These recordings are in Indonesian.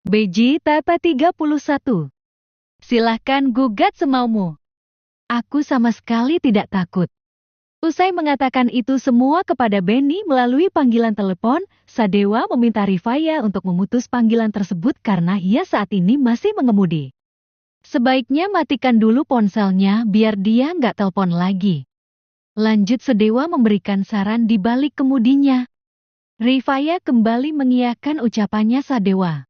BJ Tata 31. Silahkan gugat semaumu. Aku sama sekali tidak takut. Usai mengatakan itu semua kepada Benny melalui panggilan telepon, Sadewa meminta Rifaya untuk memutus panggilan tersebut karena ia saat ini masih mengemudi. Sebaiknya matikan dulu ponselnya biar dia nggak telepon lagi. Lanjut Sadewa memberikan saran di balik kemudinya. Rifaya kembali mengiyakan ucapannya Sadewa.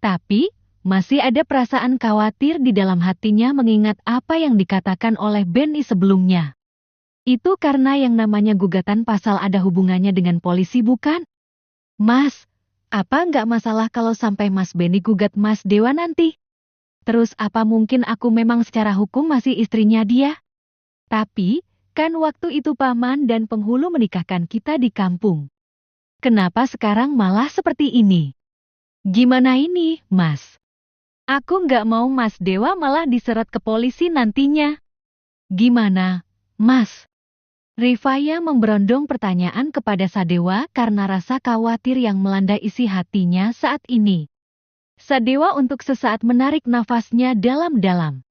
Tapi, masih ada perasaan khawatir di dalam hatinya mengingat apa yang dikatakan oleh Benny sebelumnya. Itu karena yang namanya gugatan pasal ada hubungannya dengan polisi bukan? Mas, apa nggak masalah kalau sampai Mas Benny gugat Mas Dewa nanti? Terus apa mungkin aku memang secara hukum masih istrinya dia? Tapi, kan waktu itu paman dan penghulu menikahkan kita di kampung. Kenapa sekarang malah seperti ini? Gimana ini, Mas? Aku nggak mau Mas Dewa malah diseret ke polisi nantinya. Gimana, Mas? Rifaya memberondong pertanyaan kepada Sadewa karena rasa khawatir yang melanda isi hatinya saat ini. Sadewa untuk sesaat menarik nafasnya dalam-dalam.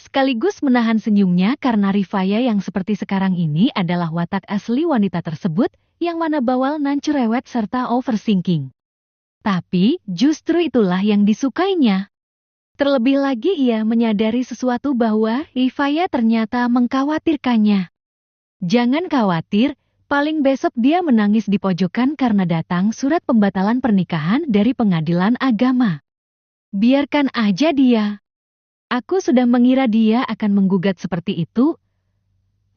Sekaligus menahan senyumnya karena Rifaya yang seperti sekarang ini adalah watak asli wanita tersebut yang mana bawal nan cerewet serta overthinking. Tapi justru itulah yang disukainya. Terlebih lagi ia menyadari sesuatu bahwa Rifaya ternyata mengkhawatirkannya. Jangan khawatir, paling besok dia menangis di pojokan karena datang surat pembatalan pernikahan dari pengadilan agama. Biarkan aja dia. Aku sudah mengira dia akan menggugat seperti itu.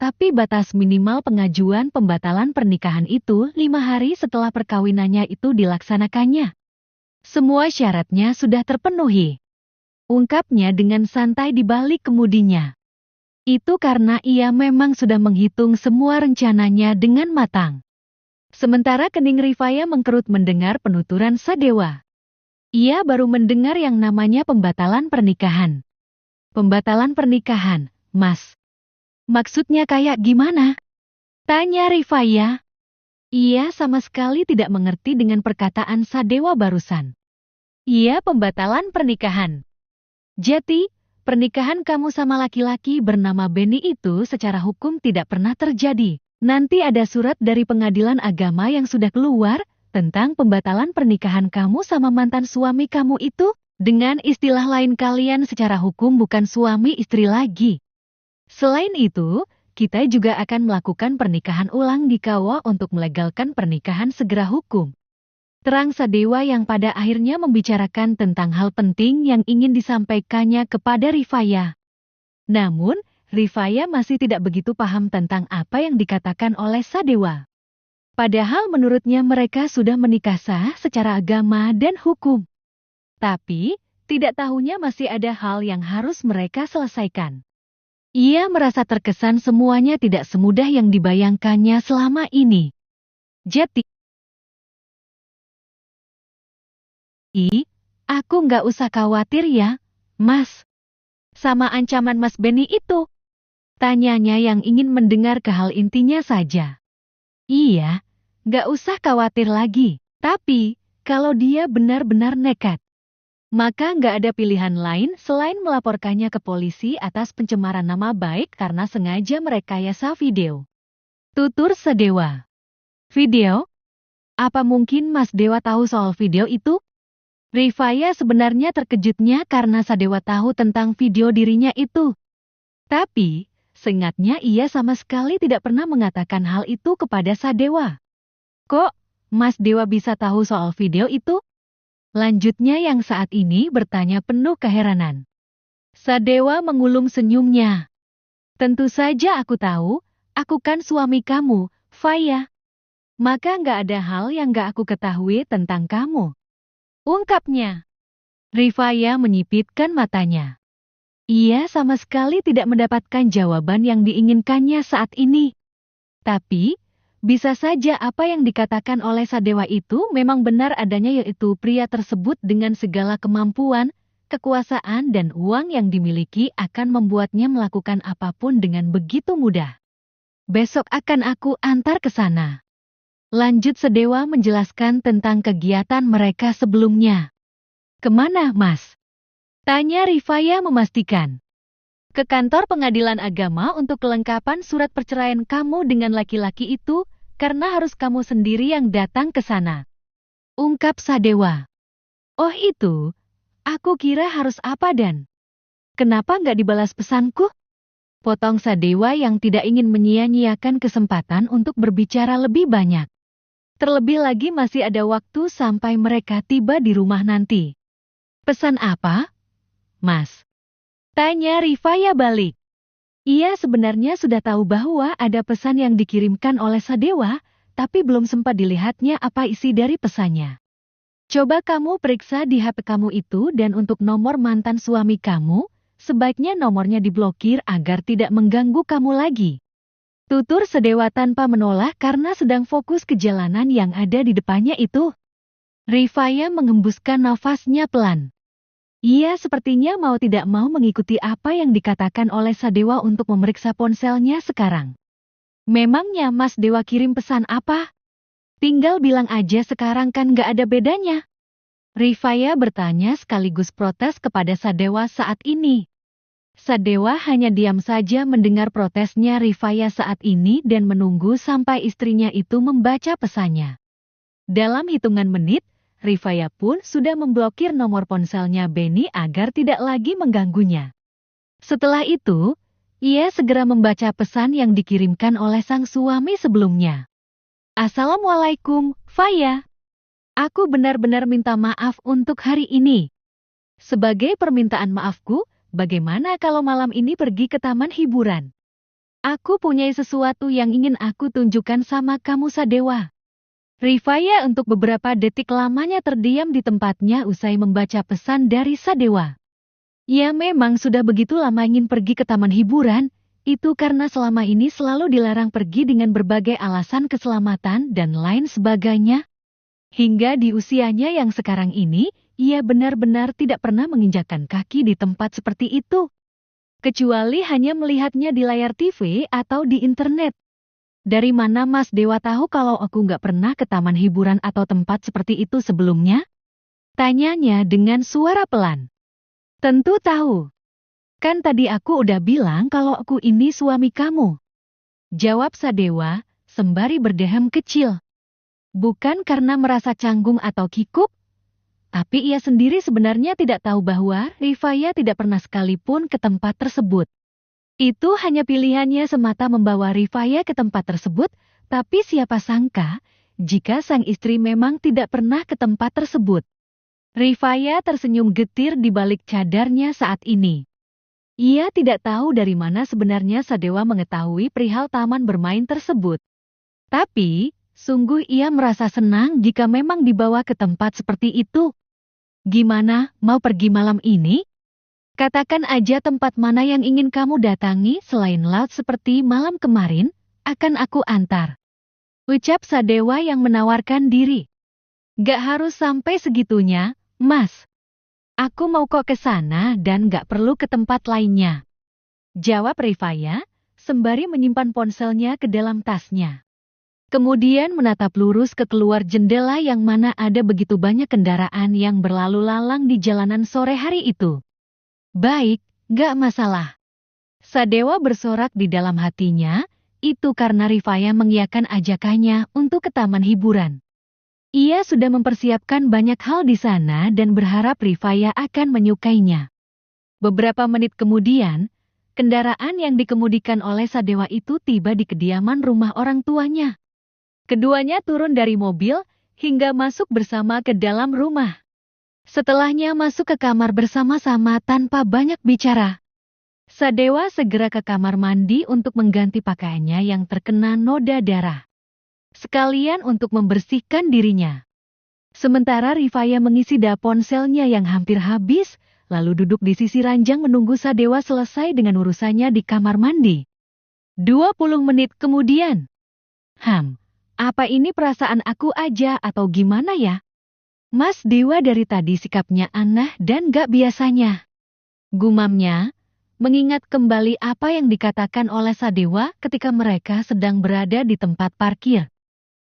Tapi batas minimal pengajuan pembatalan pernikahan itu 5 hari setelah perkawinannya itu dilaksanakannya. Semua syaratnya sudah terpenuhi. Ungkapnya dengan santai di balik kemudinya. Itu karena ia memang sudah menghitung semua rencananya dengan matang. Sementara kening Rifaya mengkerut mendengar penuturan Sadewa. Ia baru mendengar yang namanya pembatalan pernikahan. Pembatalan pernikahan, Mas. Maksudnya kayak gimana? Tanya Rifaya. Ia sama sekali tidak mengerti dengan perkataan Sadewa barusan. Iya, pembatalan pernikahan. Jadi, pernikahan kamu sama laki-laki bernama Benny itu secara hukum tidak pernah terjadi. Nanti ada surat dari pengadilan agama yang sudah keluar tentang pembatalan pernikahan kamu sama mantan suami kamu itu. Dengan istilah lain kalian secara hukum bukan suami istri lagi. Selain itu, kita juga akan melakukan pernikahan ulang di KUA untuk melegalkan pernikahan segera hukum. Terang Sadewa yang pada akhirnya membicarakan tentang hal penting yang ingin disampaikannya kepada Rifaya. Namun, Rifaya masih tidak begitu paham tentang apa yang dikatakan oleh Sadewa. Padahal menurutnya mereka sudah menikah sah secara agama dan hukum. Tapi, tidak tahunya masih ada hal yang harus mereka selesaikan. Ia merasa terkesan semuanya tidak semudah yang dibayangkannya selama ini. Jadi, aku nggak usah khawatir ya, Mas. Sama ancaman Mas Benny itu. Tanyanya yang ingin mendengar ke hal intinya saja. Iya, nggak usah khawatir lagi. Tapi, kalau dia benar-benar nekat, maka nggak ada pilihan lain selain melaporkannya ke polisi atas pencemaran nama baik karena sengaja merekayasa video. Tutur Sadewa. Video? Apa mungkin Mas Dewa tahu soal video itu? Rifaya sebenarnya terkejutnya karena Sadewa tahu tentang video dirinya itu. Tapi, seingatnya ia sama sekali tidak pernah mengatakan hal itu kepada Sadewa. Kok, Mas Dewa bisa tahu soal video itu? Lanjutnya yang saat ini bertanya penuh keheranan. Sadewa mengulum senyumnya. Tentu saja aku tahu, aku kan suami kamu, Faya. Maka nggak ada hal yang nggak aku ketahui tentang kamu. Ungkapnya. Rifaya menyipitkan matanya. Ia sama sekali tidak mendapatkan jawaban yang diinginkannya saat ini. Tapi, bisa saja apa yang dikatakan oleh Sadewa itu memang benar adanya yaitu pria tersebut dengan segala kemampuan, kekuasaan dan uang yang dimiliki akan membuatnya melakukan apapun dengan begitu mudah. Besok akan aku antar ke sana. Lanjut Sadewa menjelaskan tentang kegiatan mereka sebelumnya. Kemana, Mas? Tanya Rifaya memastikan. Ke kantor pengadilan agama untuk kelengkapan surat perceraian kamu dengan laki-laki itu, karena harus kamu sendiri yang datang ke sana. Ungkap Sadewa. Oh itu, aku kira harus apa dan? Kenapa nggak dibalas pesanku? Potong Sadewa yang tidak ingin menyia-nyiakan kesempatan untuk berbicara lebih banyak. Terlebih lagi masih ada waktu sampai mereka tiba di rumah nanti. Pesan apa, Mas? Tanya Rifaya balik. Ia sebenarnya sudah tahu bahwa ada pesan yang dikirimkan oleh Sadewa, tapi belum sempat dilihatnya apa isi dari pesannya. Coba kamu periksa di HP kamu itu dan untuk nomor mantan suami kamu, sebaiknya nomornya diblokir agar tidak mengganggu kamu lagi. Tutur Sadewa tanpa menolak karena sedang fokus ke jalanan yang ada di depannya itu. Rifaya menghembuskan nafasnya pelan. Ia sepertinya mau tidak mau mengikuti apa yang dikatakan oleh Sadewa untuk memeriksa ponselnya sekarang. Memangnya Mas Dewa kirim pesan apa? Tinggal bilang aja sekarang kan gak ada bedanya. Rifaya bertanya sekaligus protes kepada Sadewa saat ini. Sadewa hanya diam saja mendengar protesnya Rifaya saat ini dan menunggu sampai istrinya itu membaca pesannya. Dalam hitungan menit, Rifaya pun sudah memblokir nomor ponselnya Benny agar tidak lagi mengganggunya. Setelah itu, ia segera membaca pesan yang dikirimkan oleh sang suami sebelumnya. Assalamualaikum, Faya. Aku benar-benar minta maaf untuk hari ini. Sebagai permintaan maafku, bagaimana kalau malam ini pergi ke taman hiburan? Aku punya sesuatu yang ingin aku tunjukkan sama kamu Sadewa. Rifaya untuk beberapa detik lamanya terdiam di tempatnya usai membaca pesan dari Sadewa. Ia memang sudah begitu lama ingin pergi ke taman hiburan, itu karena selama ini selalu dilarang pergi dengan berbagai alasan keselamatan dan lain sebagainya. Hingga di usianya yang sekarang ini, ia benar-benar tidak pernah menginjakkan kaki di tempat seperti itu. Kecuali hanya melihatnya di layar TV atau di internet. Dari mana Mas Dewa tahu kalau aku nggak pernah ke taman hiburan atau tempat seperti itu sebelumnya? Tanyanya dengan suara pelan. Tentu tahu. Kan tadi aku udah bilang kalau aku ini suami kamu. Jawab Sadewa, sembari berdehem kecil. Bukan karena merasa canggung atau kikuk, tapi ia sendiri sebenarnya tidak tahu bahwa Rifaya tidak pernah sekalipun ke tempat tersebut. Itu hanya pilihannya semata membawa Rifaya ke tempat tersebut, tapi siapa sangka jika sang istri memang tidak pernah ke tempat tersebut. Rifaya tersenyum getir di balik cadarnya saat ini. Ia tidak tahu dari mana sebenarnya Sadewa mengetahui perihal taman bermain tersebut. Tapi, sungguh ia merasa senang jika memang dibawa ke tempat seperti itu. Gimana, mau pergi malam ini? Katakan aja tempat mana yang ingin kamu datangi selain laut seperti malam kemarin, akan aku antar. Ucap Sadewa yang menawarkan diri. Gak harus sampai segitunya, Mas. Aku mau kok ke sana dan gak perlu ke tempat lainnya. Jawab Rifaya, sembari menyimpan ponselnya ke dalam tasnya. Kemudian menatap lurus ke keluar jendela yang mana ada begitu banyak kendaraan yang berlalu lalang di jalanan sore hari itu. Baik, gak masalah. Sadewa bersorak di dalam hatinya, itu karena Rifaya mengiyakan ajakannya untuk ke taman hiburan. Ia sudah mempersiapkan banyak hal di sana dan berharap Rifaya akan menyukainya. Beberapa menit kemudian, kendaraan yang dikemudikan oleh Sadewa itu tiba di kediaman rumah orang tuanya. Keduanya turun dari mobil hingga masuk bersama ke dalam rumah. Setelahnya masuk ke kamar bersama-sama tanpa banyak bicara. Sadewa segera ke kamar mandi untuk mengganti pakaiannya yang terkena noda darah. Sekalian untuk membersihkan dirinya. Sementara Rifaya mengisi ponselnya yang hampir habis, lalu duduk di sisi ranjang menunggu Sadewa selesai dengan urusannya di kamar mandi. 20 menit kemudian. Apa ini perasaan aku aja atau gimana ya? Mas Dewa dari tadi sikapnya aneh dan gak biasanya. Gumamnya, mengingat kembali apa yang dikatakan oleh Sadewa ketika mereka sedang berada di tempat parkir.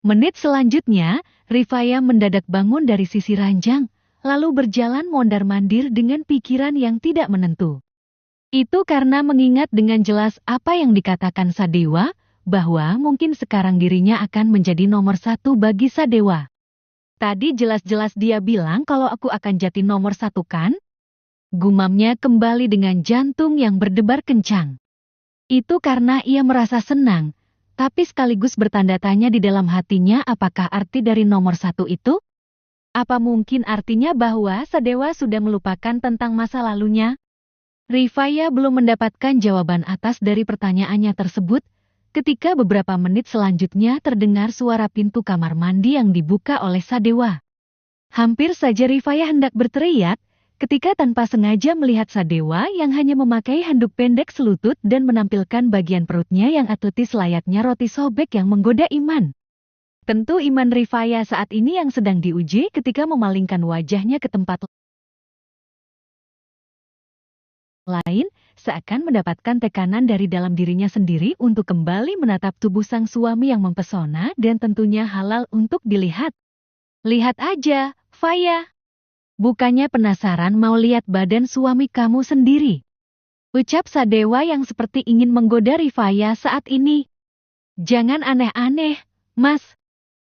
Menit selanjutnya, Rifaya mendadak bangun dari sisi ranjang, lalu berjalan mondar-mandir dengan pikiran yang tidak menentu. Itu karena mengingat dengan jelas apa yang dikatakan Sadewa, bahwa mungkin sekarang dirinya akan menjadi nomor satu bagi Sadewa. Tadi jelas-jelas dia bilang kalau aku akan jadi nomor satu kan? Gumamnya kembali dengan jantung yang berdebar kencang. Itu karena ia merasa senang, tapi sekaligus bertanda tanya di dalam hatinya apakah arti dari nomor satu itu? Apa mungkin artinya bahwa Sadewa sudah melupakan tentang masa lalunya? Rifaya belum mendapatkan jawaban atas dari pertanyaannya tersebut, ketika beberapa menit selanjutnya terdengar suara pintu kamar mandi yang dibuka oleh Sadewa. Hampir saja Rifaya hendak berteriak, ketika tanpa sengaja melihat Sadewa yang hanya memakai handuk pendek selutut dan menampilkan bagian perutnya yang atletis layaknya roti sobek yang menggoda iman. Tentu iman Rifaya saat ini yang sedang diuji ketika memalingkan wajahnya ke tempat lain, seakan mendapatkan tekanan dari dalam dirinya sendiri untuk kembali menatap tubuh sang suami yang mempesona dan tentunya halal untuk dilihat. Lihat aja, Faya. Bukannya penasaran mau lihat badan suami kamu sendiri? Ucap Sadewa yang seperti ingin menggoda Rifaya saat ini. Jangan aneh-aneh, Mas.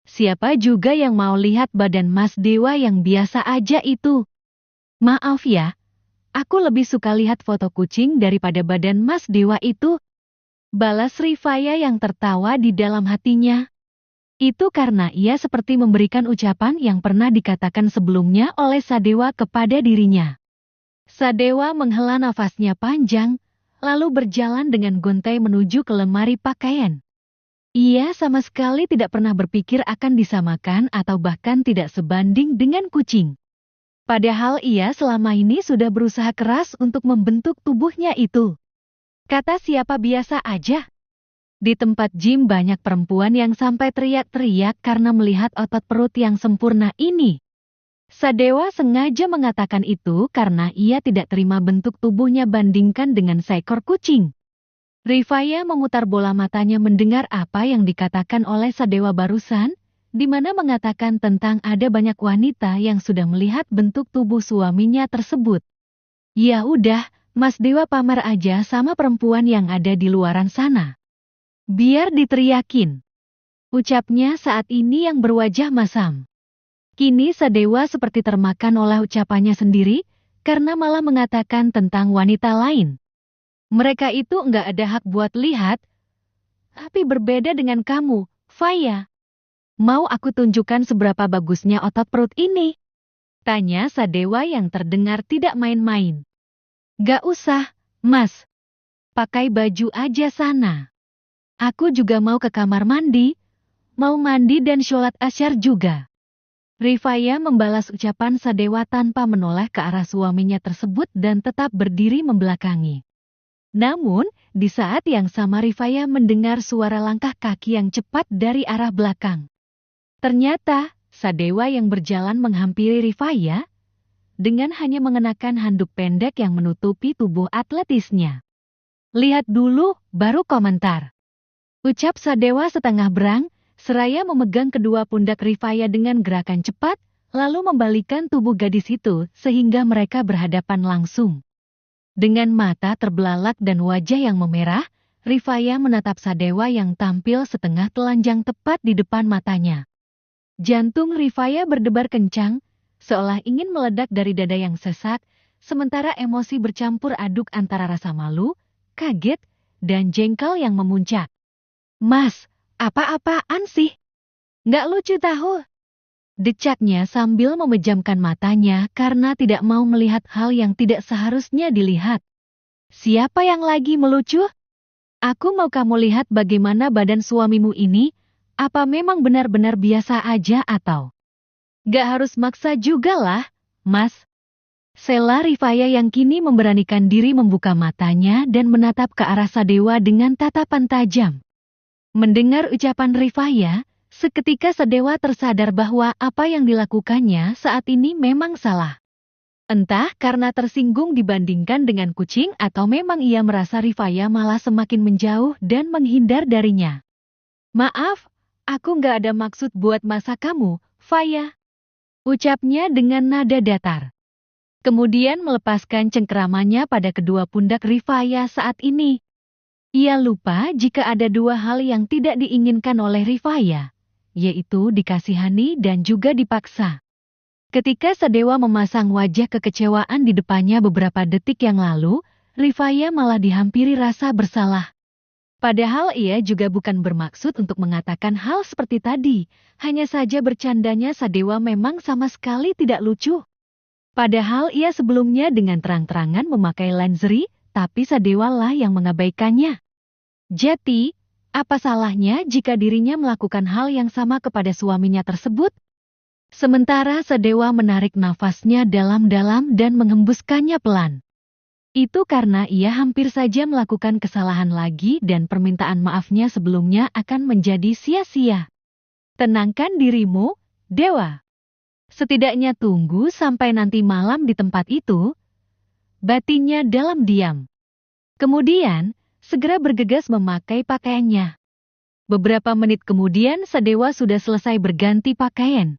Siapa juga yang mau lihat badan Mas Dewa yang biasa aja itu? Maaf ya, aku lebih suka lihat foto kucing daripada badan Mas Dewa itu. Balas Rifaya yang tertawa di dalam hatinya. Itu karena ia seperti memberikan ucapan yang pernah dikatakan sebelumnya oleh Sadewa kepada dirinya. Sadewa menghela nafasnya panjang, lalu berjalan dengan gontai menuju ke lemari pakaian. Ia sama sekali tidak pernah berpikir akan disamakan atau bahkan tidak sebanding dengan kucing. Padahal ia selama ini sudah berusaha keras untuk membentuk tubuhnya itu. Kata siapa biasa aja. Di tempat gym banyak perempuan yang sampai teriak-teriak karena melihat otot perut yang sempurna ini. Sadewa sengaja mengatakan itu karena ia tidak terima bentuk tubuhnya bandingkan dengan seekor kucing. Rifaya memutar bola matanya mendengar apa yang dikatakan oleh Sadewa barusan, di mana mengatakan tentang ada banyak wanita yang sudah melihat bentuk tubuh suaminya tersebut. Ya udah, Mas Dewa pamer aja sama perempuan yang ada di luaran sana. Biar diteriakin. Ucapnya saat ini yang berwajah masam. Kini Sadewa seperti termakan oleh ucapannya sendiri, karena malah mengatakan tentang wanita lain. Mereka itu nggak ada hak buat lihat. Tapi berbeda dengan kamu, Faya. Mau aku tunjukkan seberapa bagusnya otot perut ini? Tanya Sadewa yang terdengar tidak main-main. Gak usah, Mas. Pakai baju aja sana. Aku juga mau ke kamar mandi. Mau mandi dan sholat asyar juga. Rifaya membalas ucapan Sadewa tanpa menoleh ke arah suaminya tersebut dan tetap berdiri membelakangi. Namun, di saat yang sama Rifaya mendengar suara langkah kaki yang cepat dari arah belakang. Ternyata, Sadewa yang berjalan menghampiri Rifaya, dengan hanya mengenakan handuk pendek yang menutupi tubuh atletisnya. Lihat dulu, baru komentar. Ucap Sadewa setengah berang, seraya memegang kedua pundak Rifaya dengan gerakan cepat, lalu membalikan tubuh gadis itu sehingga mereka berhadapan langsung. Dengan mata terbelalak dan wajah yang memerah, Rifaya menatap Sadewa yang tampil setengah telanjang tepat di depan matanya. Jantung Rifaya berdebar kencang, seolah ingin meledak dari dada yang sesak, sementara emosi bercampur aduk antara rasa malu, kaget, dan jengkel yang memuncak. Mas, apa-apaan sih? Nggak lucu tahu. Decaknya sambil memejamkan matanya karena tidak mau melihat hal yang tidak seharusnya dilihat. Siapa yang lagi melucu? Aku mau kamu lihat bagaimana badan suamimu ini, apa memang benar-benar biasa aja atau? Gak harus maksa juga lah, Mas. Sela Rifaya yang kini memberanikan diri membuka matanya dan menatap ke arah Sadewa dengan tatapan tajam. Mendengar ucapan Rifaya, seketika Sadewa tersadar bahwa apa yang dilakukannya saat ini memang salah. Entah karena tersinggung dibandingkan dengan kucing atau memang ia merasa Rifaya malah semakin menjauh dan menghindar darinya. Maaf, aku nggak ada maksud buat masa kamu, Faya. Ucapnya dengan nada datar. Kemudian melepaskan cengkeramannya pada kedua pundak Rifaya saat ini. Ia lupa jika ada dua hal yang tidak diinginkan oleh Rifaya, yaitu dikasihani dan juga dipaksa. Ketika Sadewa memasang wajah kekecewaan di depannya beberapa detik yang lalu, Rifaya malah dihampiri rasa bersalah. Padahal ia juga bukan bermaksud untuk mengatakan hal seperti tadi, hanya saja bercandanya Sadewa memang sama sekali tidak lucu. Padahal ia sebelumnya dengan terang-terangan memakai lingerie, tapi Sadewa lah yang mengabaikannya. Jadi, apa salahnya jika dirinya melakukan hal yang sama kepada suaminya tersebut? Sementara Sadewa menarik nafasnya dalam-dalam dan menghembuskannya pelan. Itu karena ia hampir saja melakukan kesalahan lagi dan permintaan maafnya sebelumnya akan menjadi sia-sia. Tenangkan dirimu, Dewa. Setidaknya tunggu sampai nanti malam di tempat itu, batinnya dalam diam. Kemudian, segera bergegas memakai pakaiannya. Beberapa menit kemudian Sadewa sudah selesai berganti pakaian.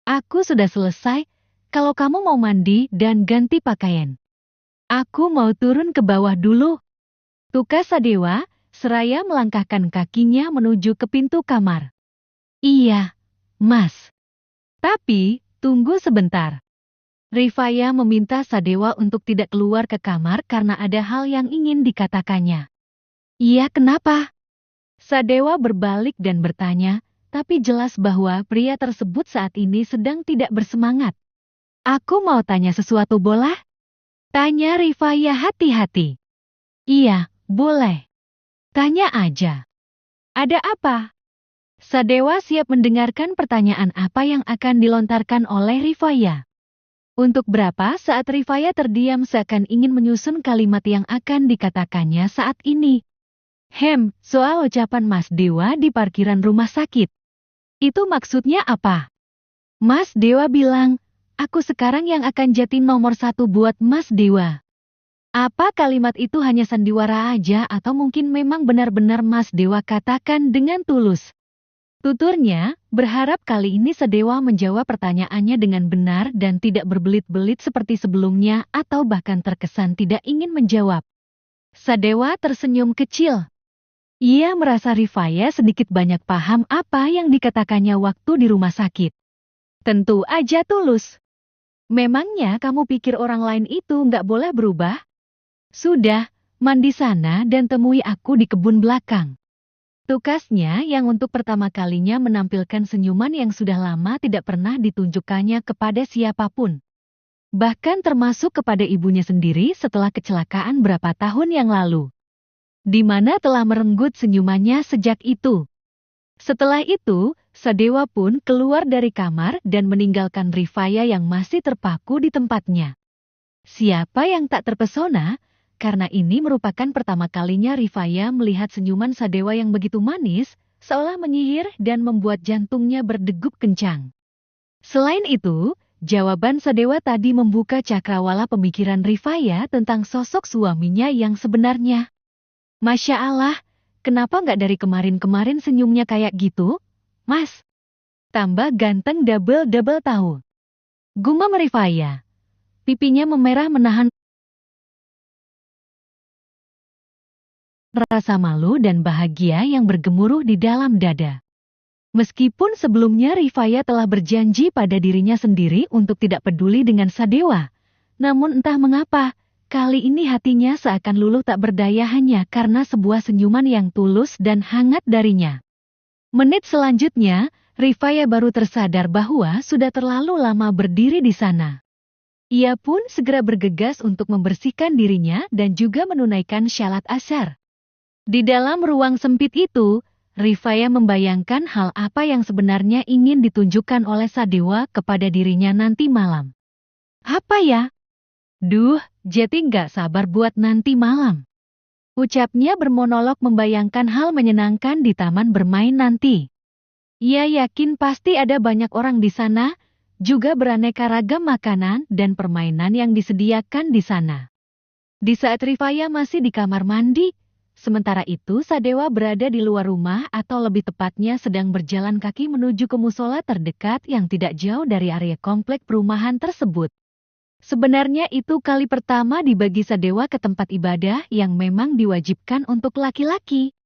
Aku sudah selesai, kalau kamu mau mandi dan ganti pakaian. Aku mau turun ke bawah dulu. Tukas Sadewa, seraya melangkahkan kakinya menuju ke pintu kamar. Iya, Mas. Tapi, tunggu sebentar. Rifaya meminta Sadewa untuk tidak keluar ke kamar karena ada hal yang ingin dikatakannya. Iya, kenapa? Sadewa berbalik dan bertanya, tapi jelas bahwa pria tersebut saat ini sedang tidak bersemangat. Aku mau tanya sesuatu, boleh? Tanya Rifaya hati-hati. Iya, boleh. Tanya aja. Ada apa? Sadewa siap mendengarkan pertanyaan apa yang akan dilontarkan oleh Rifaya. Untuk berapa saat Rifaya terdiam seakan ingin menyusun kalimat yang akan dikatakannya saat ini. Soal ucapan Mas Dewa di parkiran rumah sakit. Itu maksudnya apa? Mas Dewa bilang, aku sekarang yang akan jadi nomor 1 buat Mas Dewa. Apa kalimat itu hanya sandiwara aja atau mungkin memang benar-benar Mas Dewa katakan dengan tulus? Tuturnya, berharap kali ini Sadewa menjawab pertanyaannya dengan benar dan tidak berbelit-belit seperti sebelumnya atau bahkan terkesan tidak ingin menjawab. Sadewa tersenyum kecil. Ia merasa Rifaya sedikit banyak paham apa yang dikatakannya waktu di rumah sakit. Tentu aja tulus. Memangnya kamu pikir orang lain itu nggak boleh berubah? Sudah, mandi sana dan temui aku di kebun belakang. Tukasnya yang untuk pertama kalinya menampilkan senyuman yang sudah lama tidak pernah ditunjukkannya kepada siapapun. Bahkan termasuk kepada ibunya sendiri setelah kecelakaan berapa tahun yang lalu. Di mana telah merenggut senyumannya sejak itu. Setelah itu, Sadewa pun keluar dari kamar dan meninggalkan Rifaya yang masih terpaku di tempatnya. Siapa yang tak terpesona? Karena ini merupakan pertama kalinya Rifaya melihat senyuman Sadewa yang begitu manis, seolah menyihir dan membuat jantungnya berdegup kencang. Selain itu, jawaban Sadewa tadi membuka cakrawala pemikiran Rifaya tentang sosok suaminya yang sebenarnya. Masya Allah, kenapa nggak dari kemarin-kemarin senyumnya kayak gitu, Mas? Tambah ganteng double-double tahu. Gumam Rifaya. Pipinya memerah menahan rasa malu dan bahagia yang bergemuruh di dalam dada. Meskipun sebelumnya Rifaya telah berjanji pada dirinya sendiri untuk tidak peduli dengan Sadewa, namun entah mengapa, kali ini hatinya seakan luluh tak berdaya hanya karena sebuah senyuman yang tulus dan hangat darinya. Menit selanjutnya, Rifaya baru tersadar bahwa sudah terlalu lama berdiri di sana. Ia pun segera bergegas untuk membersihkan dirinya dan juga menunaikan syalat asyar. Di dalam ruang sempit itu, Rifaya membayangkan hal apa yang sebenarnya ingin ditunjukkan oleh Sadewa kepada dirinya nanti malam. Apa ya? Duh, jadi nggak sabar buat nanti malam. Ucapnya bermonolog membayangkan hal menyenangkan di taman bermain nanti. Ia yakin pasti ada banyak orang di sana, juga beraneka ragam makanan dan permainan yang disediakan di sana. Di saat Rifaya masih di kamar mandi, Sementara itu Sadewa berada di luar rumah atau lebih tepatnya sedang berjalan kaki menuju ke musola terdekat yang tidak jauh dari area komplek perumahan tersebut. Sebenarnya itu kali pertama dibagi Sadewa ke tempat ibadah yang memang diwajibkan untuk laki-laki.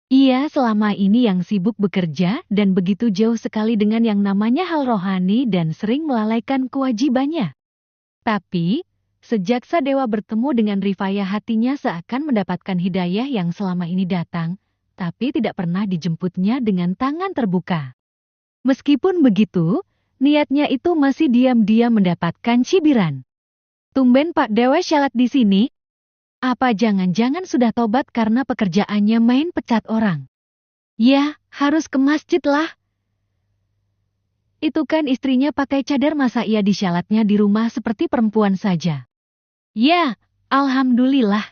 Ia selama ini yang sibuk bekerja dan begitu jauh sekali dengan yang namanya hal rohani dan sering melalaikan kewajibannya. Tapi, sejak Sadewa bertemu dengan Rifaya hatinya seakan mendapatkan hidayah yang selama ini datang, tapi tidak pernah dijemputnya dengan tangan terbuka. Meskipun begitu, niatnya itu masih diam-diam mendapatkan cibiran. Tumben Pak Dewa syalat di sini? Apa jangan-jangan sudah tobat karena pekerjaannya main pecat orang? Ya, harus ke masjid lah. Itu kan istrinya pakai cadar, masa ia disyalatnya di rumah seperti perempuan saja. Ya, alhamdulillah.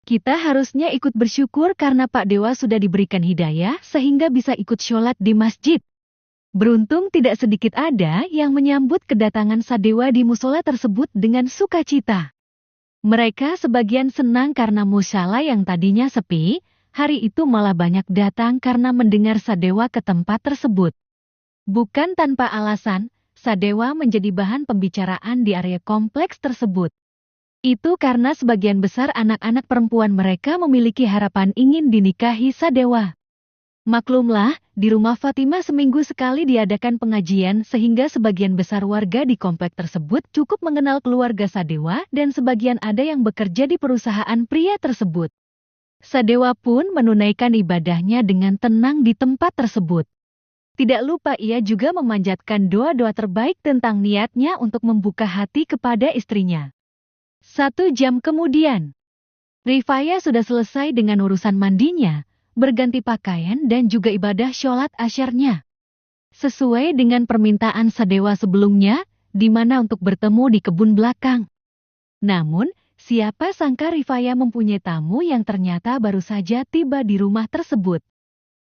Kita harusnya ikut bersyukur karena Pak Dewa sudah diberikan hidayah sehingga bisa ikut sholat di masjid. Beruntung tidak sedikit ada yang menyambut kedatangan Sadewa di musola tersebut dengan sukacita. Mereka sebagian senang karena musala yang tadinya sepi, hari itu malah banyak datang karena mendengar Sadewa ke tempat tersebut. Bukan tanpa alasan, Sadewa menjadi bahan pembicaraan di area kompleks tersebut. Itu karena sebagian besar anak-anak perempuan mereka memiliki harapan ingin dinikahi Sadewa. Maklumlah, di rumah Fatimah seminggu sekali diadakan pengajian sehingga sebagian besar warga di komplek tersebut cukup mengenal keluarga Sadewa dan sebagian ada yang bekerja di perusahaan pria tersebut. Sadewa pun menunaikan ibadahnya dengan tenang di tempat tersebut. Tidak lupa ia juga memanjatkan doa-doa terbaik tentang niatnya untuk membuka hati kepada istrinya. 1 jam kemudian, Rifaya sudah selesai dengan urusan mandinya, berganti pakaian dan juga ibadah sholat asyarnya. Sesuai dengan permintaan Sadewa sebelumnya, di mana untuk bertemu di kebun belakang. Namun, siapa sangka Rifaya mempunyai tamu yang ternyata baru saja tiba di rumah tersebut.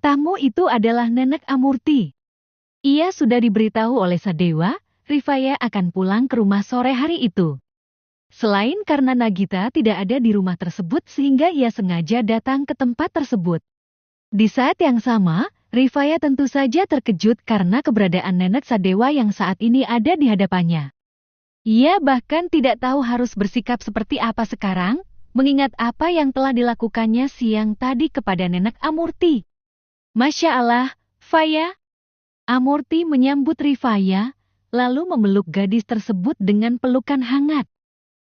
Tamu itu adalah Nenek Amurti. Ia sudah diberitahu oleh Sadewa, Rifaya akan pulang ke rumah sore hari itu. Selain karena Nagita tidak ada di rumah tersebut sehingga ia sengaja datang ke tempat tersebut. Di saat yang sama, Rifaya tentu saja terkejut karena keberadaan Nenek Sadewa yang saat ini ada di hadapannya. Ia bahkan tidak tahu harus bersikap seperti apa sekarang, mengingat apa yang telah dilakukannya siang tadi kepada Nenek Amurti. Masya Allah, Faya. Amurti menyambut Rifaya, lalu memeluk gadis tersebut dengan pelukan hangat.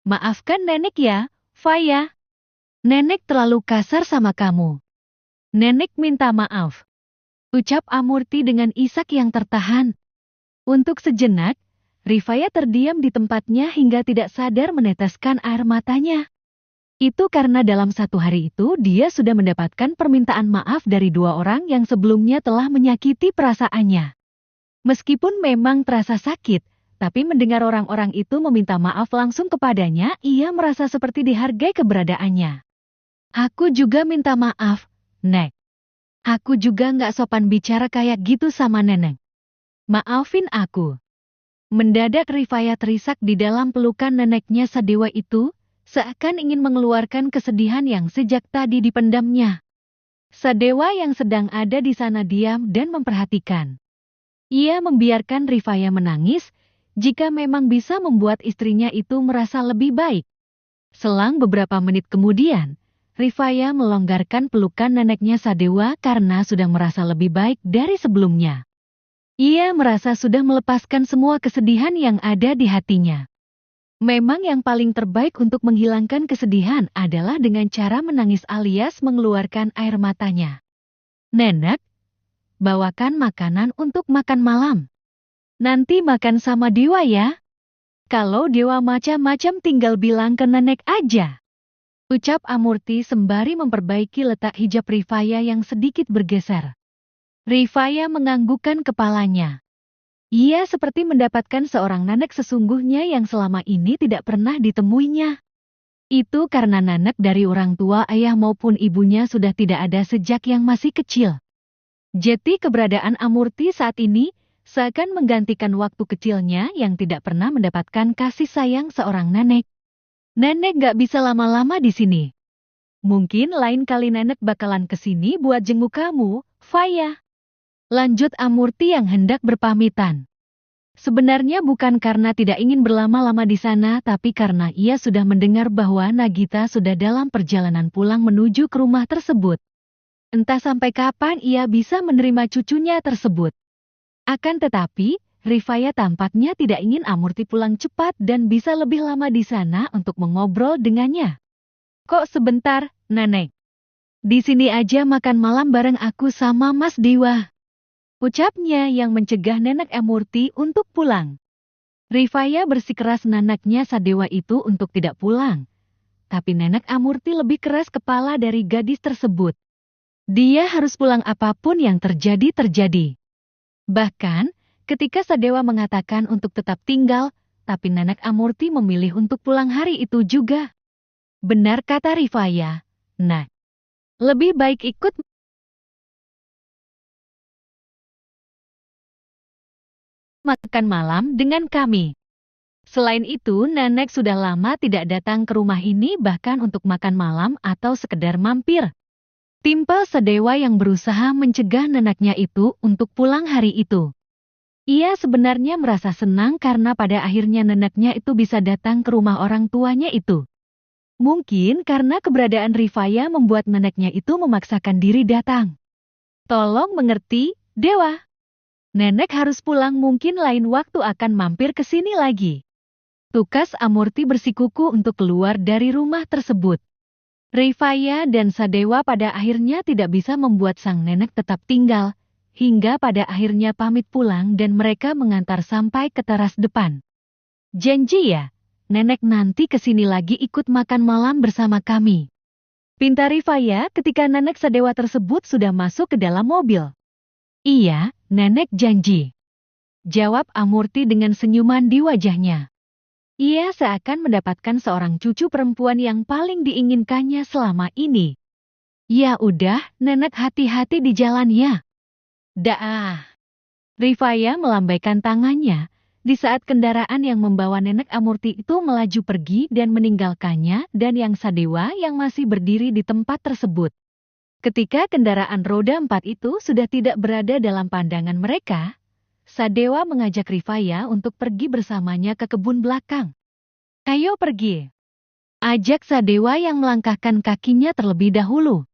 Maafkan Nenek ya, Faya. Nenek terlalu kasar sama kamu. Nenek minta maaf. Ucap Amurti dengan isak yang tertahan. Untuk sejenak, Rifaya terdiam di tempatnya hingga tidak sadar meneteskan air matanya. Itu karena dalam satu hari itu dia sudah mendapatkan permintaan maaf dari 2 orang yang sebelumnya telah menyakiti perasaannya. Meskipun memang terasa sakit, tapi mendengar orang-orang itu meminta maaf langsung kepadanya, ia merasa seperti dihargai keberadaannya. Aku juga minta maaf, Nek. Aku juga nggak sopan bicara kayak gitu sama Nenek. Maafin aku. Mendadak Rifaya terisak di dalam pelukan neneknya Sadewa itu, seakan ingin mengeluarkan kesedihan yang sejak tadi dipendamnya. Sadewa yang sedang ada di sana diam dan memperhatikan. Ia membiarkan Rifaya menangis, jika memang bisa membuat istrinya itu merasa lebih baik. Selang beberapa menit kemudian, Rifaya melonggarkan pelukan neneknya Sadewa karena sudah merasa lebih baik dari sebelumnya. Ia merasa sudah melepaskan semua kesedihan yang ada di hatinya. Memang yang paling terbaik untuk menghilangkan kesedihan adalah dengan cara menangis alias mengeluarkan air matanya. Nenek, bawakan makanan untuk makan malam. Nanti makan sama Dewa ya. Kalau Dewa macam-macam tinggal bilang ke Nenek aja. Ucap Amurti sembari memperbaiki letak hijab Rifaya yang sedikit bergeser. Rifaya menganggukkan kepalanya. Ia seperti mendapatkan seorang Nenek sesungguhnya yang selama ini tidak pernah ditemuinya. Itu karena Nenek dari orang tua ayah maupun ibunya sudah tidak ada sejak yang masih kecil. Jadi keberadaan Amurti saat ini seakan menggantikan waktu kecilnya yang tidak pernah mendapatkan kasih sayang seorang nenek. Nenek gak bisa lama-lama di sini. Mungkin lain kali nenek bakalan kesini buat jenguk kamu, Faya. Lanjut Amurti yang hendak berpamitan. Sebenarnya bukan karena tidak ingin berlama-lama di sana, tapi karena ia sudah mendengar bahwa Nagita sudah dalam perjalanan pulang menuju ke rumah tersebut. Entah sampai kapan ia bisa menerima cucunya tersebut. Akan tetapi, Rifaya tampaknya tidak ingin Amurti pulang cepat dan bisa lebih lama di sana untuk mengobrol dengannya. Kok sebentar, Nenek? Di sini aja makan malam bareng aku sama Mas Dewa. Ucapnya yang mencegah Nenek Amurti untuk pulang. Rifaya bersikeras neneknya Sadewa itu untuk tidak pulang. Tapi Nenek Amurti lebih keras kepala dari gadis tersebut. Dia harus pulang apapun yang terjadi. Bahkan, ketika Sadewa mengatakan untuk tetap tinggal, tapi Nenek Amurti memilih untuk pulang hari itu juga. Benar kata Rifaya. Nah, lebih baik ikut makan malam dengan kami. Selain itu, Nenek sudah lama tidak datang ke rumah ini bahkan untuk makan malam atau sekedar mampir. Timpal Sadewa yang berusaha mencegah neneknya itu untuk pulang hari itu. Ia sebenarnya merasa senang karena pada akhirnya neneknya itu bisa datang ke rumah orang tuanya itu. Mungkin karena keberadaan Rifaya membuat neneknya itu memaksakan diri datang. Tolong mengerti, Dewa. Nenek harus pulang, mungkin lain waktu akan mampir ke sini lagi. Tukas Amurti bersikuku untuk keluar dari rumah tersebut. Rifaya dan Sadewa pada akhirnya tidak bisa membuat sang nenek tetap tinggal, hingga pada akhirnya pamit pulang dan mereka mengantar sampai ke teras depan. Janji ya, nenek nanti kesini lagi ikut makan malam bersama kami. Pinta Rifaya ketika nenek Sadewa tersebut sudah masuk ke dalam mobil. Iya, nenek janji. Jawab Amurti dengan senyuman di wajahnya. Ia seakan mendapatkan seorang cucu perempuan yang paling diinginkannya selama ini. Ya udah, nenek hati-hati di jalan ya. Dah. Rifaya melambaikan tangannya di saat kendaraan yang membawa nenek Amurti itu melaju pergi dan meninggalkannya dan yang Sadewa yang masih berdiri di tempat tersebut. Ketika kendaraan roda 4 itu sudah tidak berada dalam pandangan mereka, Sadewa mengajak Rifaya untuk pergi bersamanya ke kebun belakang. Ayo pergi. Ajak Sadewa yang melangkahkan kakinya terlebih dahulu.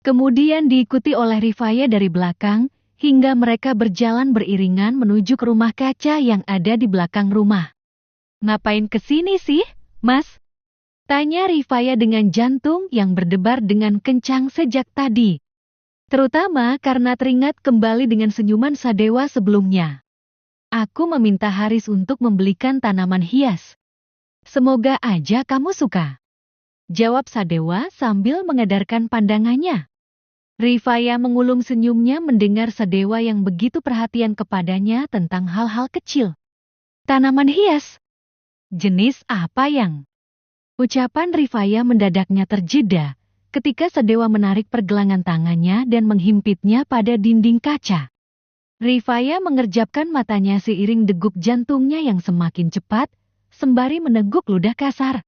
Kemudian diikuti oleh Rifaya dari belakang, hingga mereka berjalan beriringan menuju ke rumah kaca yang ada di belakang rumah. Ngapain kesini sih, Mas? Tanya Rifaya dengan jantung yang berdebar dengan kencang sejak tadi. Terutama karena teringat kembali dengan senyuman Sadewa sebelumnya. Aku meminta Haris untuk membelikan tanaman hias. Semoga aja kamu suka. Jawab Sadewa sambil mengedarkan pandangannya. Rifaya mengulum senyumnya mendengar Sadewa yang begitu perhatian kepadanya tentang hal-hal kecil. Tanaman hias? Jenis apa yang? Ucapan Rifaya mendadaknya terjeda ketika Sadewa menarik pergelangan tangannya dan menghimpitnya pada dinding kaca. Rifaya mengerjapkan matanya seiring degup jantungnya yang semakin cepat, sembari meneguk ludah kasar.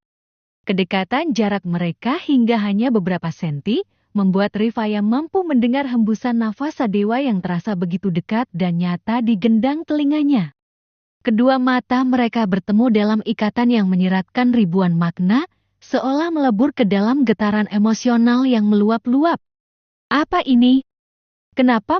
Kedekatan jarak mereka hingga hanya beberapa senti, membuat Rifaya mampu mendengar hembusan nafas Sadewa yang terasa begitu dekat dan nyata di gendang telinganya. Kedua mata mereka bertemu dalam ikatan yang menyiratkan ribuan makna, seolah melebur ke dalam getaran emosional yang meluap-luap. Apa ini? Kenapa